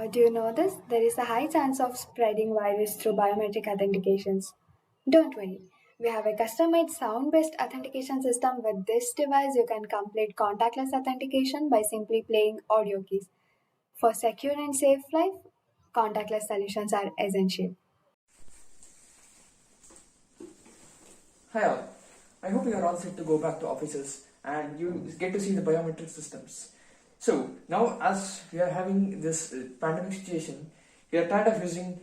Do you know this? There is a high chance of spreading virus through biometric authentications. Don't worry. We have a custom-made sound-based authentication system. With this device, you can complete contactless authentication by simply playing audio keys. For secure and safe life, contactless solutions are essential. Hi all. I hope you are all set to go back to offices and you get to see the biometric systems. So now as we are having this pandemic situation, we are tired of using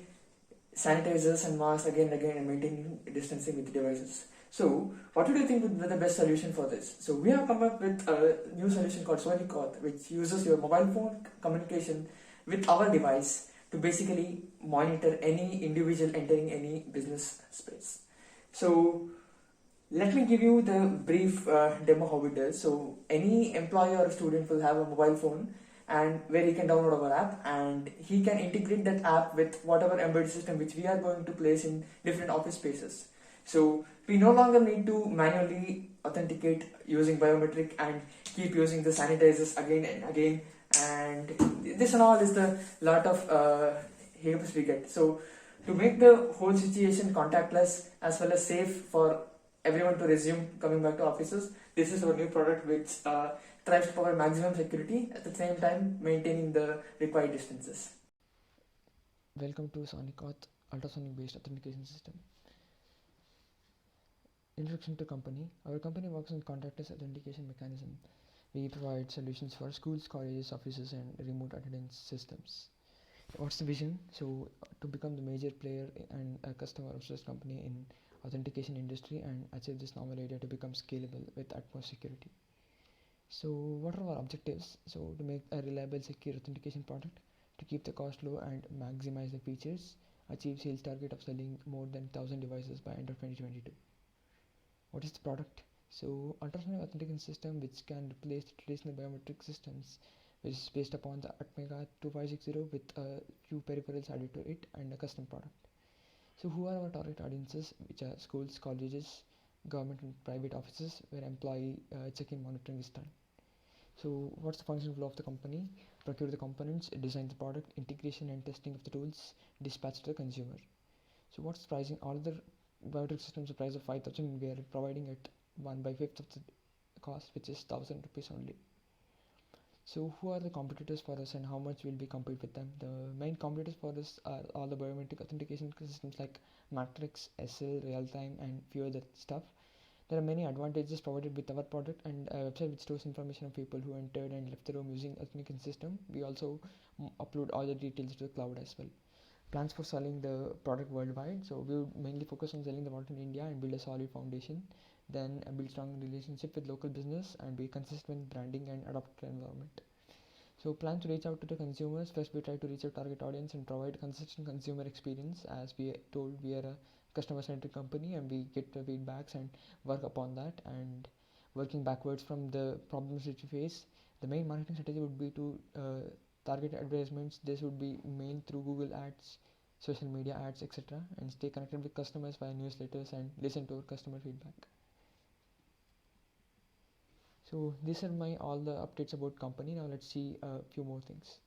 sanitizers and masks again and again and maintaining distancing with the devices. So what do you think would be the best solution for this? So we have come up with a new solution called Sonic Auth, which uses your mobile phone communication with our device to basically monitor any individual entering any business space. So let me give you the brief demo how it does. So any employee or student will have a mobile phone and where he can download our app and he can integrate that app with whatever embedded system which we are going to place in different office spaces. So we no longer need to manually authenticate using biometric and keep using the sanitizers again and again, and this and all is the lot of hiccups we get. So to make the whole situation contactless as well as safe for everyone to resume coming back to offices, this is our new product which tries to provide maximum security at the same time maintaining the required distances. Welcome to Sonic Auth ultrasonic based authentication system. Introduction to company. Our company works on contactless authentication mechanism. We provide solutions for schools, colleges, offices and remote attendance systems. What's the vision? So to become the major player and a customer obsessed company in authentication industry and achieve this novel idea to become scalable with utmost security. So what are our objectives? So to make a reliable secure authentication product, to keep the cost low and maximize the features, achieve sales target of selling more than 1000 devices by end of 2022. What is the product? So ultrasonic authentication system which can replace the traditional biometric systems, which is based upon the Atmega 2560 with a few peripherals added to it and a custom product. So who are our target audiences, which are schools, colleges, government and private offices where employee check-in monitoring is done. So what's the functional flow of the company? Procure the components, design the product, integration and testing of the tools, dispatch to the consumer. So what's pricing? All the biometric systems are priced at 5,000. We are providing it 1/5 of the cost, which is 1,000 rupees only. So who are the competitors for us and how much will we compete with them? The main competitors for us are all the biometric authentication systems like Matrix, SL, Realtime and few other stuff. There are many advantages provided with our product and a website which stores information of people who entered and left the room using authentication system. We also upload all the details to the cloud as well. Plans for selling the product worldwide. So we would mainly focus on selling the product in India and build a solid foundation. Then build strong relationship with local business and be consistent branding and adapt to environment. So plan to reach out to the consumers. First we try to reach our target audience and provide consistent consumer experience. As we told, we are a customer centric company and we get the feedbacks and work upon that, and working backwards from the problems which we face. The main marketing strategy would be to target advertisements. This would be main through Google ads, social media ads, etc., and stay connected with customers via newsletters and listen to our customer feedback. So these are my all the updates about company. Now let's see a few more things.